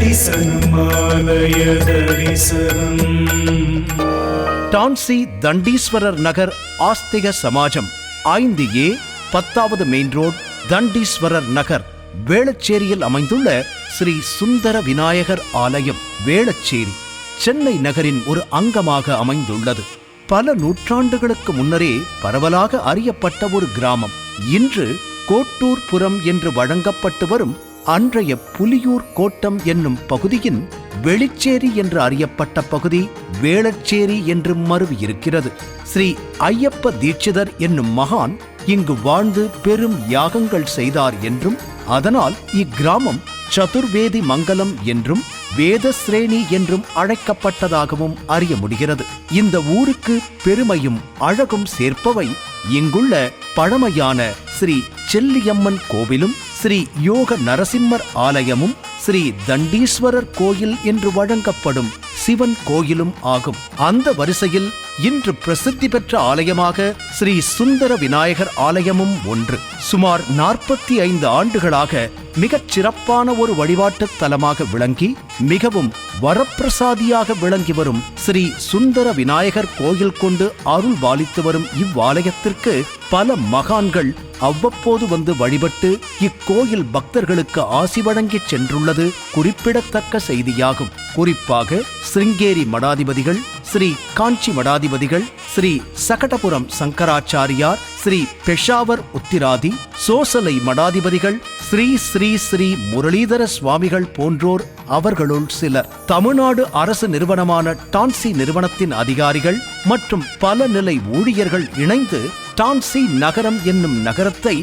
தரிசனமாலய தரிசனம். டான்சி தண்டீஸ்வரர் நகர் ஆஸ்திக சமாஜம் 5A 10வது main road, Thandeeswarar நகர், வேளச்சேரியில் அமைந்துள்ள ஸ்ரீ சுந்தர விநாயகர் ஆலயம் வேளச்சேரி சென்னை நகரின் ஒரு அங்கமாக அமைந்துள்ளது. பல நூற்றாண்டுகளுக்கு முன்னரே பரவலாக அறியப்பட்ட ஒரு கிராமம். இன்று கோட்டூர்புரம் என்று வழங்கப்பட்டு வரும் அன்றைய புலியூர் கோட்டம் என்னும் பகுதியின் வெளிச்சேரி என்று அறியப்பட்ட பகுதி வேளச்சேரி என்று மருவியிருக்கிறது. ஸ்ரீ ஐயப்ப தீட்சிதர் என்னும் மகான் இங்கு வாழ்ந்து பெரும் யாகங்கள் செய்தார் என்றும், அதனால் இக்கிராமம் சதுர்வேதி மங்கலம் என்றும் வேதஸ்ரேணி என்றும் அழைக்கப்பட்டதாகவும் அறிய முடிகிறது. இந்த ஊருக்கு பெருமையும் அழகும் சேர்ப்பவை இங்குள்ள பழமையான ஸ்ரீ செல்லியம்மன் கோவிலும், ஸ்ரீ யோக நரசிம்மர் ஆலயமும், ஸ்ரீ தண்டீஸ்வரர் கோயில் என்று வழங்கப்படும் சிவன் கோயிலும் ஆகும். அந்த வரிசையில் இன்று பிரசித்தி பெற்ற ஆலயமாக ஸ்ரீ சுந்தர விநாயகர் ஆலயமும் ஒன்று. சுமார் 45 ஆண்டுகளாக மிகச் சிறப்பான ஒரு வழிபாட்டு தலமாக விளங்கி மிகவும் வரப்பிரசாதியாக விளங்கி வரும் ஸ்ரீ சுந்தர விநாயகர் கோயில் கொண்டு அருள் பாலித்து வரும் இவ்வாலயத்திற்கு பல மகான்கள் அவ்வப்போது வந்து வழிபட்டு இக்கோயில் பக்தர்களுக்கு ஆசி வழங்கி சென்றுள்ளது குறிப்பிடத்தக்க செய்தியாகும். குறிப்பாக சிருங்கேரி மடாதிபதிகள், ஸ்ரீ காஞ்சி மடாதிபதிகள், ஸ்ரீ சகடபுரம் சங்கராச்சாரியார், ஸ்ரீ பெஷாவர் உத்திராதி, சோசலை மடாதிபதிகள், ஸ்ரீ ஸ்ரீ ஸ்ரீ முரளிதர சுவாமிகள் போன்றோர் அவர்களுள் சிலர். தமிழ்நாடு அரசு நிறுவனமான டான்சி நிறுவனத்தின் அதிகாரிகள் மற்றும் பல நிலை ஊழியர்கள் இணைந்து டான்சி நகரம் என்னும் நகரத்தை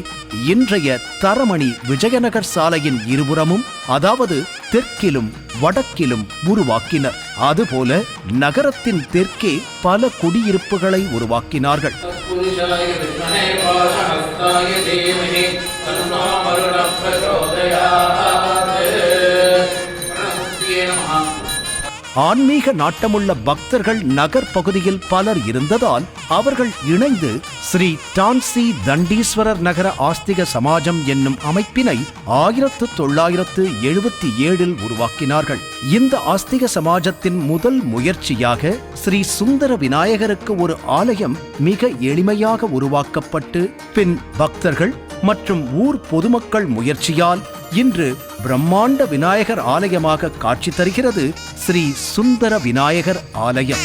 இன்றைய தரமணி விஜயநகர் சாலையின் இருபுறமும், அதாவது தெற்கிலும் வடக்கிலும் உருவாக்கினர். அதுபோல நகரத்தின் தெற்கே பல குடியிருப்புகளை உருவாக்கினார்கள். ஆன்மீக நாட்டமுள்ள பக்தர்கள் நகர் பகுதியில் பலர் இருந்ததால் அவர்கள் இணைந்து ஸ்ரீ டான்சி தண்டீஸ்வரர் நகர ஆஸ்திக சமாஜம் என்னும் அமைப்பினை 1977 உருவாக்கினார்கள். இந்த ஆஸ்திக சமாஜத்தின் முதல் முயற்சியாக ஸ்ரீ சுந்தர விநாயகருக்கு ஒரு ஆலயம் மிக எளிமையாக உருவாக்கப்பட்டு, பின் பக்தர்கள் மற்றும் ஊர் பொதுமக்கள் முயற்சியால் இன்று பிரம்மாண்ட விநாயகர் ஆலயமாக காட்சி தருகிறது ஸ்ரீ சுந்தர விநாயகர் ஆலயம்.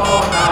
Namo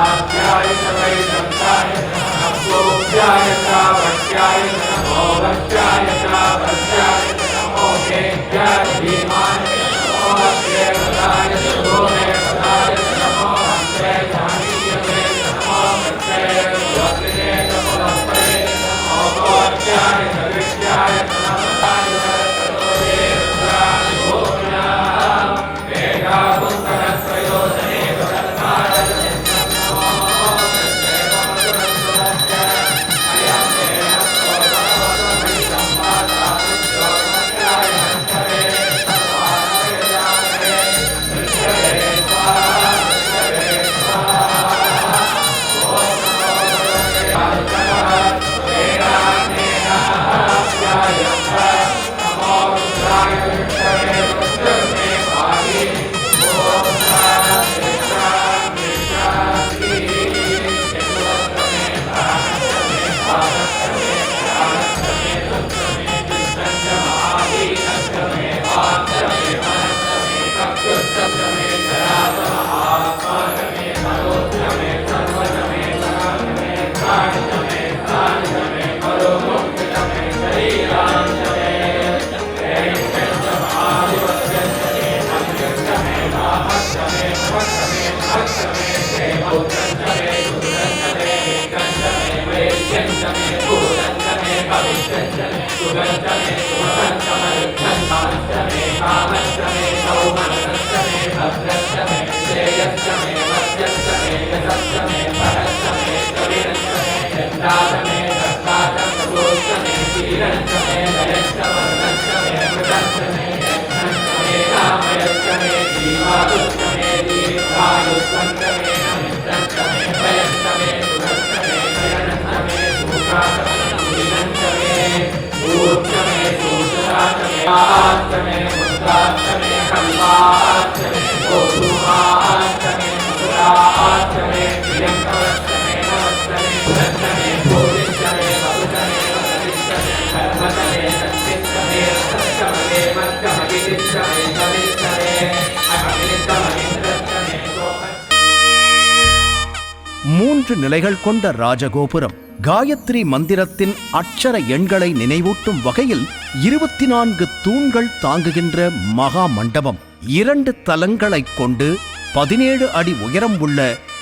மூன்று நிலைகள் கொண்ட ராஜகோபுரம். காயத்ரி மந்திரத்தின் அட்சர எண்களை நினைவூட்டும் வகையில் 24 தூண்கள் தாங்குகின்ற மகா மண்டபம். 2 தலங்களைக் கொண்டு 17 அடி உயரம் உள்ள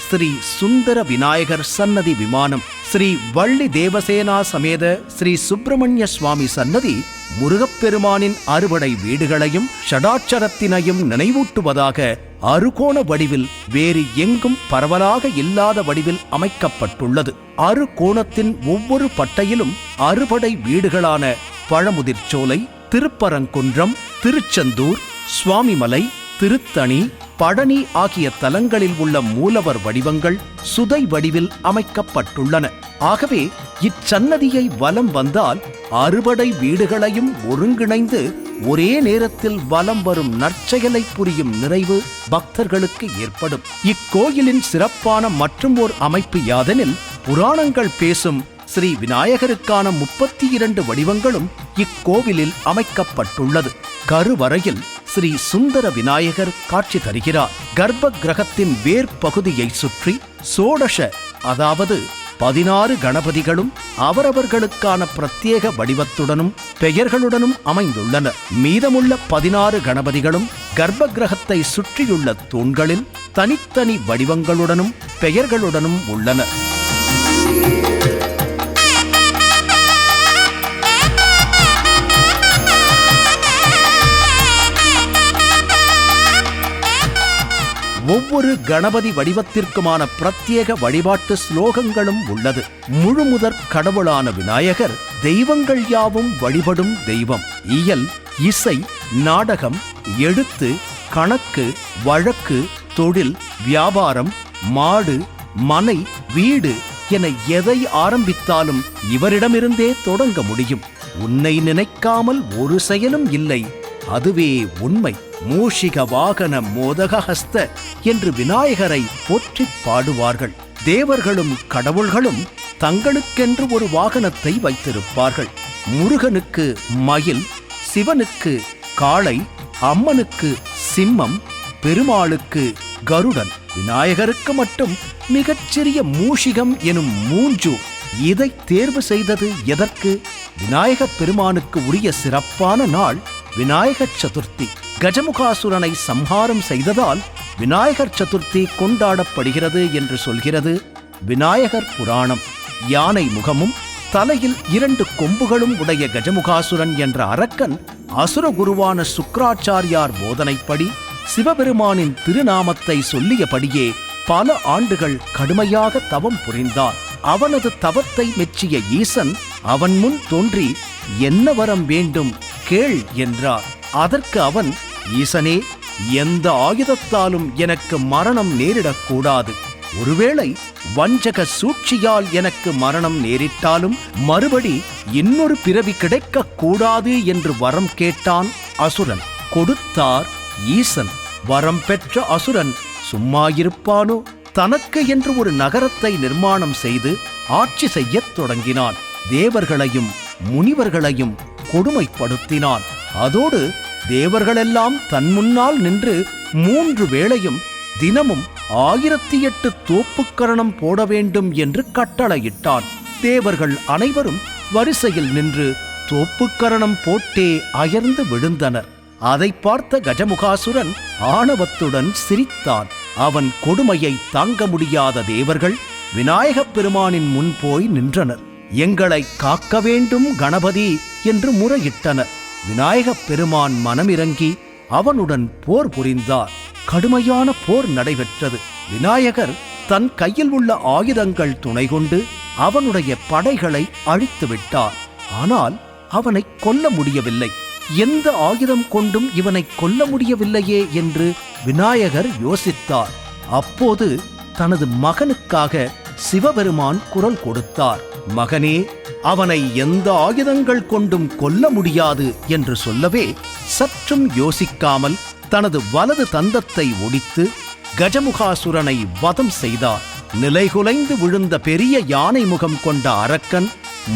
ஸ்ரீ சுந்தர விநாயகர் சன்னதி விமானம், ஸ்ரீ வள்ளி தேவசேனா சமேத ஸ்ரீ சுப்பிரமணிய சுவாமி சன்னதி முருகப்பெருமானின் அறுபடை வீடுகளையும் ஷடாட்சரத்தினையும் நினைவூட்டுவதாக அறுகோண வடிவில் வேறு எங்கும் பரவலாக இல்லாத வடிவில் அமைக்கப்பட்டுள்ளது. அறுகோணத்தின் ஒவ்வொரு பட்டையிலும் அறுபடை வீடுகளான பழமுதிர்ச்சோலை, திருப்பரங்குன்றம், திருச்செந்தூர், சுவாமிமலை, திருத்தணி, பழனி ஆகிய தலங்களில் உள்ள மூலவர் வடிவங்கள் சுதை வடிவில் அமைக்கப்பட்டுள்ளன. ஆகவே இச்சன்னதியை வலம் வந்தால் அறுபடை வீடுகளையும் ஒருங்கிணைந்து ஒரே நேரத்தில் வலம் வரும் நற்செயலை புரியும் நிறைவு பக்தர்களுக்கு ஏற்படும். இக்கோயிலின் சிறப்பான மற்றும் ஓர் அமைப்பு யாதெனில், புராணங்கள் பேசும் ஸ்ரீ விநாயகருக்கான 32 வடிவங்களும் இக்கோவிலில் அமைக்கப்பட்டுள்ளது. கருவறையில் ஸ்ரீ சுந்தர விநாயகர் காட்சி தருகிறார். கர்ப்ப கிரகத்தின் வேர்பகுதியை சுற்றி சோடஷ, அதாவது 16 கணபதிகளும் அவரவர்களுக்கான பிரத்யேக வடிவத்துடனும் பெயர்களுடனும் அமைந்துள்ளனர். மீதமுள்ள 16 கணபதிகளும் கர்ப்ப கிரகத்தை சுற்றியுள்ள தூண்களில் தனித்தனி வடிவங்களுடனும் பெயர்களுடனும் உள்ளனர். ஒவ்வொரு கணபதி வடிவத்திற்குமான பிரத்யேக வழிபாட்டு ஸ்லோகங்களும் உள்ளது. முழுமுதற் கடவுளான விநாயகர் தெய்வங்கள் யாவும் வழிபடும் தெய்வம். இயல், இசை, நாடகம், எழுத்து, கணக்கு, வழக்கு, தொழில், வியாபாரம், மாடு, மனை, வீடு என எதை ஆரம்பித்தாலும் இவரிடமிருந்தே தொடங்க முடியும். உன்னை நினைக்காமல் ஒரு செயலும் இல்லை, அதுவே உண்மை. மூஷிக வாகன மோதகஹஸ்த என்று விநாயகரை போற்றிப் பாடுவார்கள். தேவர்களும் கடவுள்களும் தங்களுக்கென்று ஒரு வாகனத்தை வைத்திருப்பார்கள். முருகனுக்கு மயில், சிவனுக்கு காளை, அம்மனுக்கு சிம்மம், பெருமாளுக்கு கருடன், விநாயகருக்கு மட்டும் மிகச்சிறிய மூஷிகம் எனும் மூஞ்சு. இதை தேர்வு செய்தது எதற்கு? விநாயகப் பெருமானுக்கு உரிய சிறப்பான நாள் விநாயகர் சதுர்த்தி. கஜமுகாசுரனை சம்ஹாரம் செய்ததால் விநாயகர் சதுர்த்தி கொண்டாடப்படுகிறது என்று சொல்கிறது விநாயகர் புராணம். யானை முகமும் தலையில் 2 கொம்புகளும் உடைய கஜமுகாசுரன் என்ற அரக்கன் அசுரகுருவான சுக்ராச்சாரியார் போதனைப்படி சிவபெருமானின் திருநாமத்தை சொல்லியபடியே பல ஆண்டுகள் கடுமையாக தவம் புரிந்தான். அவனது தவத்தை மெச்சிய ஈசன் அவன் முன் தோன்றி, என்ன வரம் வேண்டும் கேள் என்றார். அதற்கு அவன், ஈசனே, எந்த ஆயுதத்தாலும் எனக்கு மரணம் நேரிடக்கூடாது. ஒருவேளை வஞ்சக சூழ்ச்சியால் எனக்கு மரணம் நேரிட்டாலும் மறுபடி இன்னொரு பிறவி கிடைக்கக் கூடாது என்று வரம் கேட்டான் அசுரன். கொடுத்தார் ஈசன். வரம் பெற்ற அசுரன் சும்மாயிருப்பானோ? தனக்கு என்று ஒரு நகரத்தை நிர்மாணம் செய்து ஆட்சி செய்யத் தொடங்கினான். தேவர்களையும் முனிவர்களையும் கொடுமைப்படுத்தினான். அதோடு தேவர்களெல்லாம் தன் முன்னால் நின்று 3 வேளையும் தினமும் 1008 தோப்புக்கரணம் போட வேண்டும் என்று கட்டளையிட்டான். தேவர்கள் அனைவரும் வரிசையில் நின்று தோப்புக்கரணம் போட்டே அயர்ந்து விழுந்தனர். அதை பார்த்த கஜமுகாசுரன் ஆணவத்துடன் சிரித்தான். அவன் கொடுமையை தாங்க முடியாத தேவர்கள் விநாயகப் பெருமானின் முன் போய் நின்றனர். எங்களை காக்க வேண்டும் கணபதி என்று முறையிட்டனர். விநாயகப் பெருமான் மனமிறங்கி அவனுடன் போர் புரிந்தார். கடுமையான போர் நடைபெற்றது. விநாயகர் தன் கையில் உள்ள ஆயுதங்கள் துணை கொண்டு அவனுடைய படைகளை அழித்து விட்டார். ஆனால் அவனை கொல்ல முடியவில்லை. எந்த ஆயுதம் கொண்டும் இவனை கொல்ல முடியவில்லையே என்று விநாயகர் யோசித்தார். அப்போது தனது மகனுக்காக சிவபெருமான் குரல் கொடுத்தார். மகனே, அவனை எந்த ஆயுதங்கள் கொண்டும் கொல்ல முடியாது என்று சொல்லவே சற்றும் யோசிக்காமல் தனது வலது தந்தத்தை ஒடித்து கஜமுகாசுரனை வதம் செய்தார். நிலைகுலைந்து விழுந்த பெரிய யானை முகம் கொண்ட அரக்கன்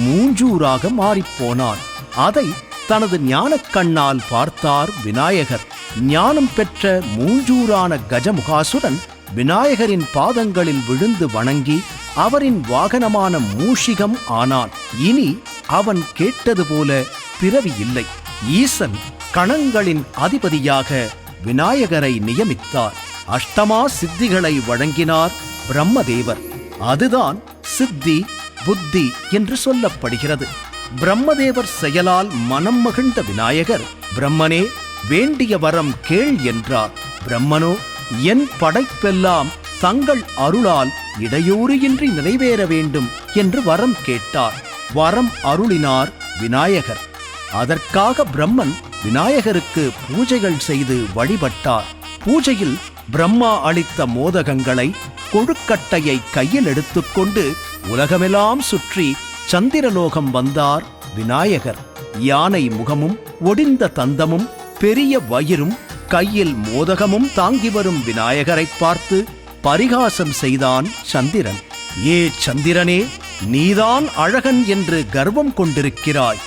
மூஞ்சூராக மாறிப்போனான். அதை தனது ஞானக் கண்ணால் பார்த்தார் விநாயகர். ஞானம் பெற்ற மூஞ்சூரான கஜமுகாசுரன் விநாயகரின் பாதங்களில் விழுந்து வணங்கி அவரின் வாகனமான மூஷிகம் ஆனான். இனி அவன் கேட்டது போல பிறவி இல்லை. ஈசன் கணங்களின் அதிபதியாக விநாயகரை நியமித்தார். அஷ்டமா சித்திகளை வழங்கினார் பிரம்மதேவர். அதுதான் சித்தி புத்தி என்று சொல்லப்படுகிறது. பிரம்மதேவர் செயலால் மனம் மகிழ்ந்த விநாயகர், பிரம்மனே, வேண்டிய வரம் கேள் என்றார். பிரம்மனோ, என் படைப்பெல்லாம் தங்கள் அருளால் இடையூறு இன்றி நிறைவேற வேண்டும் என்று வரம் கேட்டார். வரம் அருளினார் விநாயகர். அதற்காக பிரம்மன் விநாயகருக்கு பூஜைகள் செய்து வழிபட்டார். பூஜையில் பிரம்மா அளித்த மோதகங்களை, கொழுக்கட்டையை கையில் எடுத்துக்கொண்டு உலகமெல்லாம் சுற்றி சந்திரலோகம் வந்தார் விநாயகர். யானை முகமும் ஒடிந்த தந்தமும் பெரிய வயிறும் கையில் மோதகமும் தாங்கி வரும் விநாயகரை பார்த்து பரிகாசம் செய்தான் சந்திரன். ஏ சந்திரனே, நீதான் அழகன் என்று கர்வம் கொண்டிருக்கிறாய்.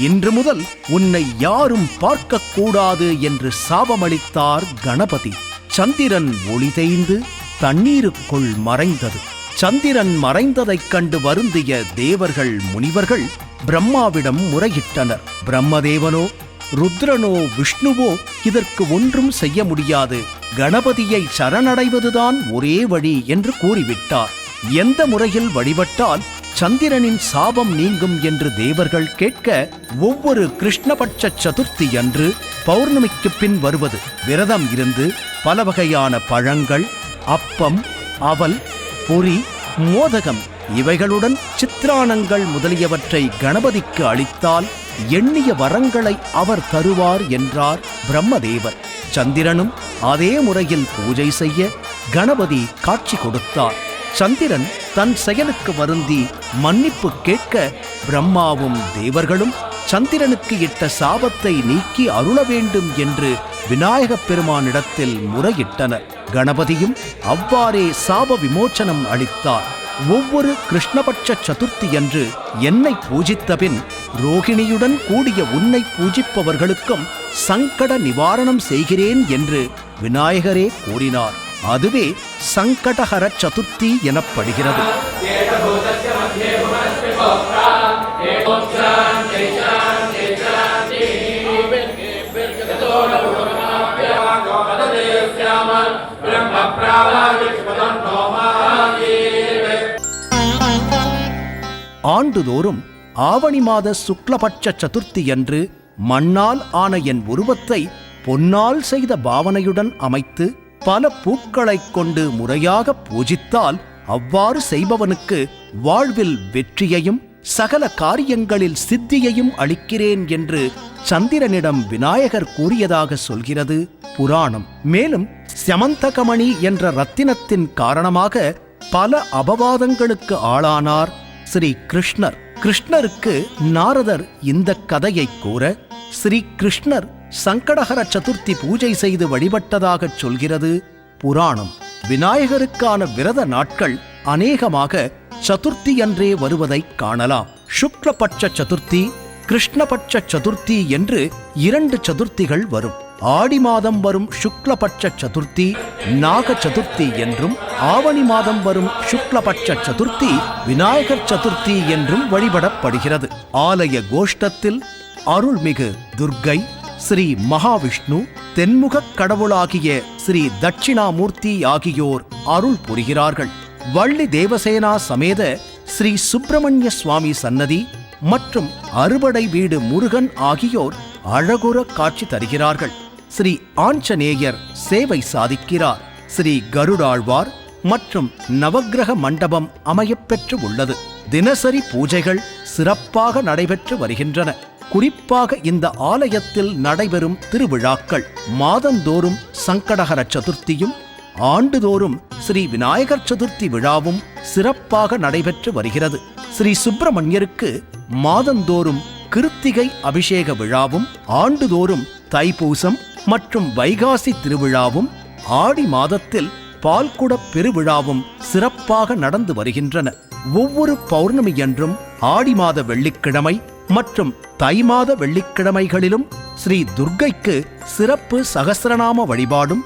இன்று முதல் உன்னை யாரும் பார்க்கக்கூடாது என்று சாபமளித்தார் கணபதி. சந்திரன் ஒளி தேய்ந்து தண்ணீருக்குள் மறைந்தது. சந்திரன் மறைந்ததைக் கண்டு வருந்திய தேவர்கள் முனிவர்கள் பிரம்மாவிடம் முறையிட்டனர். பிரம்மதேவனோ ருத்ரனோ விஷ்ணுவோ இதற்கு ஒன்றும் செய்ய முடியாது, கணபதியை சரணடைவதுதான் ஒரே வழி என்று கூறிவிட்டார். எந்த முறையில் வழிபட்டால் சந்திரனின் சாபம் நீங்கும் என்று தேவர்கள் கேட்க, ஒவ்வொரு கிருஷ்ணபட்ச சதுர்த்தி அன்று பௌர்ணமிக்கு பின் வருவது விரதம் இருந்து பல வகையான பழங்கள், அப்பம், அவல், பொரி, மோதகம் இவைகளுடன் சித்திரானங்கள் முதலியவற்றை கணபதிக்கு அளித்தால் எண்ணிய வரங்களை அவர் தருவார் என்றார் பிரம்மதேவர். சந்திரனும் அதே முறையில் பூஜை செய்ய கணபதி காட்சி கொடுத்தார். சந்திரன் தன் செயலுக்கு வருந்தி மன்னிப்பு கேட்க, பிரம்மாவும் தேவர்களும் சந்திரனுக்கு இட்ட சாபத்தை நீக்கி அருள வேண்டும் என்று விநாயகப் பெருமானிடத்தில் முறையிட்டனர். கணபதியும் அவ்வாறே சாப விமோச்சனம் அளித்தார். ஒவ்வொரு கிருஷ்ணபட்ச சதுர்த்தி அன்று என்னை பூஜித்தபின் ரோகிணியுடன் கூடிய உன்னை பூஜிப்பவர்களுக்கும் சங்கட நிவாரணம் செய்கிறேன் என்று விநாயகரே கூறினார். அதுவே சங்கடஹர சதுர்த்தி எனப்படுகிறது. ஆண்டுதோறும் ஆவணி மாத சுக்லபட்ச சதுர்த்தி அன்று மண்ணால் ஆன என் உருவத்தை பொன்னால் செய்த பாவனையுடன் அமைத்து பல பூக்களைக் கொண்டு முறையாக பூஜித்தால் அவ்வாறு செய்பவனுக்கு வாழ்வில் வெற்றியையும் சகல காரியங்களில் சித்தியையும் அளிக்கிறேன் என்று சந்திரனிடம் விநாயகர் கூறியதாக சொல்கிறது புராணம். மேலும் சமந்தகமணி என்ற ரத்தினத்தின் காரணமாக பல அபவாதங்களுக்கு ஆளானார் ஸ்ரீ கிருஷ்ணர். கிருஷ்ணருக்கு நாரதர் இந்த கதையை கூற, ஸ்ரீ கிருஷ்ணர் சங்கடஹர சதுர்த்தி பூஜை செய்து வழிபட்டதாக சொல்கிறது புராணம். விநாயகருக்கான விரத நாட்கள் அநேகமாக சதுர்த்தி அன்றே வருவதை காணலாம். சுக்லபட்ச சதுர்த்தி, கிருஷ்ணபட்ச சதுர்த்தி என்று 2 சதுர்த்திகள் வரும். ஆடி மாதம் வரும் சுக்லபட்ச சதுர்த்தி நாக சதுர்த்தி என்றும், ஆவணி மாதம் வரும் சுக்லபட்ச சதுர்த்தி விநாயகர் சதுர்த்தி என்றும் வழிபடப்படுகிறது. ஆலய கோஷ்டத்தில் அருள்மிகு துர்க்கை, ஸ்ரீ மகாவிஷ்ணு, தென்முகக் கடவுளாகிய ஸ்ரீ தட்சிணாமூர்த்தி ஆகியோர் அருள் புரிகிறார்கள். வள்ளி தேவசேனா சமேத ஸ்ரீ சுப்பிரமணிய சுவாமி சன்னதி மற்றும் அறுபடை வீடு முருகன் ஆகியோர் அழகுற காட்சி தருகிறார்கள். ஸ்ரீ ஆஞ்சநேயர் சேவை சாதிக்கிறார். ஸ்ரீ கருடாழ்வார் மற்றும் நவக்கிரக மண்டபம் அமையப்பெற்று உள்ளது. தினசரி பூஜைகள் சிறப்பாக நடைபெற்று வருகின்றன. குறிப்பாக இந்த ஆலயத்தில் நடைபெறும் திருவிழாக்கள் மாதந்தோறும் சங்கடஹர சதுர்த்தியும் ஆண்டுதோறும் ஸ்ரீ விநாயகர் சதுர்த்தி விழாவும் சிறப்பாக நடைபெற்று வருகிறது. ஸ்ரீ சுப்பிரமணியருக்கு மாதந்தோறும் கிருத்திகை அபிஷேக விழாவும் ஆண்டுதோறும் தைப்பூசம் மற்றும் வைகாசி திருவிழாவும் ஆடி மாதத்தில் பால்குட பெருவிழாவும் சிறப்பாக நடந்து வருகின்றன. ஒவ்வொரு பௌர்ணமியன்றும் ஆடி மாத வெள்ளிக்கிழமை மற்றும் தை மாத வெள்ளிக்கிழமைகளிலும் ஸ்ரீ துர்க்கைக்கு சிறப்பு சகஸ்ரநாம வழிபாடும்,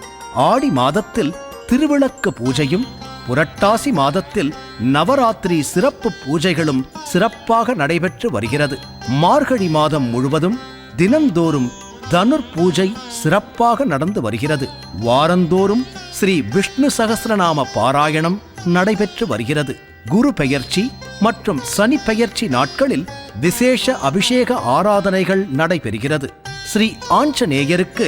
ஆடி மாதத்தில் திருவிளக்கு பூஜையும், புரட்டாசி மாதத்தில் நவராத்திரி சிறப்பு பூஜைகளும் சிறப்பாக நடைபெற்று வருகிறது. மார்கழி மாதம் முழுவதும் தினந்தோறும் தனுர் பூஜை சிறப்பாக நடந்து வருகிறது. வாரந்தோறும் ஸ்ரீ விஷ்ணு சகஸ்ரநாம பாராயணம் நடைபெற்று வருகிறது. குரு பெயர்ச்சி மற்றும் சனி பெயர்ச்சி நாட்களில் விசேஷ அபிஷேக ஆராதனைகள் நடைபெறுகிறது. ஸ்ரீ ஆஞ்சநேயருக்கு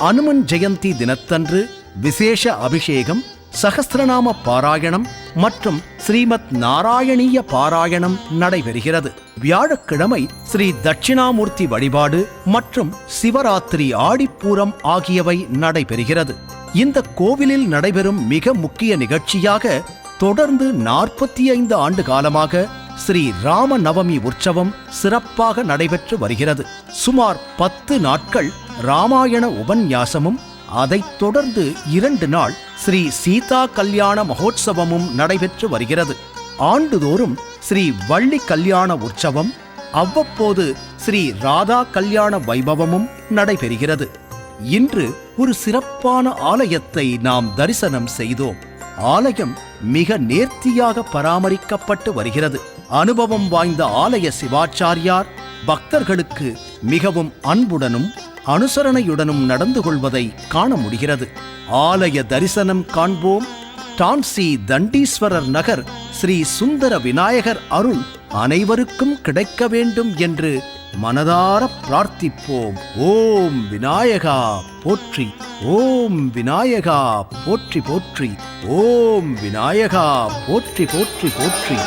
அனுமன் ஜெயந்தி தினத்தன்று விசேஷ அபிஷேகம், சகஸ்ரநாம பாராயணம் மற்றும் ஸ்ரீமத் நாராயணீய பாராயணம் நடைபெறுகிறது. வியாழக்கிழமை ஸ்ரீ தட்சிணாமூர்த்தி வழிபாடு மற்றும் சிவராத்திரி ஆடிப்பூரம் ஆகியவை நடைபெறுகிறது. இந்த கோவிலில் நடைபெறும் மிக முக்கிய நிகழ்ச்சியாக தொடர்ந்து 45 ஆண்டு காலமாக ஸ்ரீ ராம நவமி உற்சவம் சிறப்பாக நடைபெற்று வருகிறது. சுமார் 10 நாட்கள் ராமாயண உபன்யாசமும், அதைத் தொடர்ந்து 2 நாள் ஸ்ரீ சீதா கல்யாண மகோத்சவமும் நடைபெற்று வருகிறது. ஆண்டுதோறும் ஸ்ரீ வள்ளி கல்யாண உற்சவம், அவ்வப்போது ஸ்ரீ ராதா கல்யாண வைபவமும் நடைபெறுகிறது. இன்று ஒரு சிறப்பான ஆலயத்தை நாம் தரிசனம் செய்தோம். ஆலயம் மிக நேர்த்தியாக பராமரிக்கப்பட்டு வருகிறது. அனுபவம் வாய்ந்த ஆலய சிவாச்சாரியார் பக்தர்களுக்கு மிகவும் அன்புடனும் அனுசரணையுடனும் நடந்து கொள்வதை காண முடிகிறது. ஆலய தரிசனம் காண்போம். டான்சி தண்டீஸ்வரர் நகர் ஸ்ரீ சுந்தர விநாயகர் அருள் அனைவருக்கும் கிடைக்க வேண்டும் என்று மனதார பிரார்த்திப்போம். ஓம் விநாயகா போற்றி, ஓம் விநாயகா போற்றி போற்றி, ஓம் விநாயகா போற்றி போற்றி போற்றி.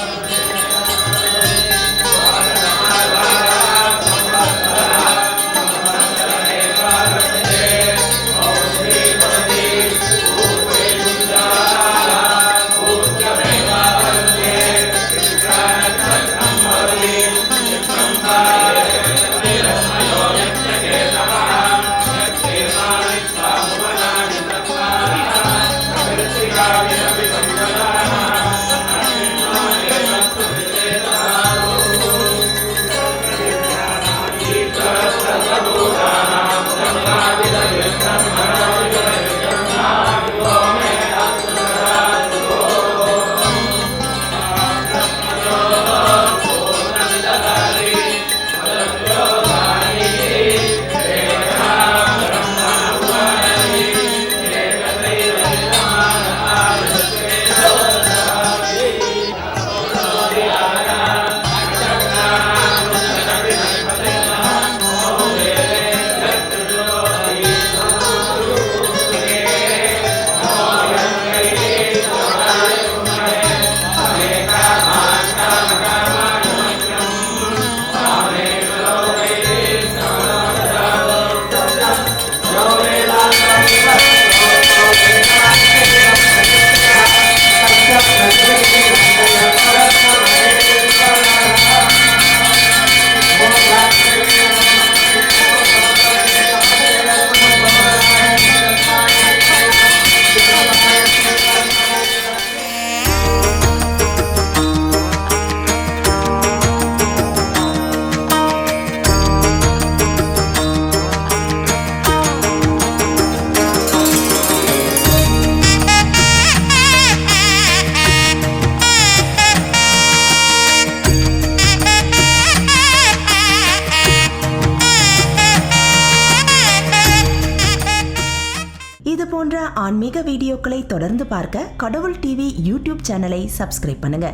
ஆன்மீக வீடியோக்களை தொடர்ந்து பார்க்க கடவுள் டிவி யூடியூப் சேனலை சப்ஸ்கிரைப் பண்ணுங்க.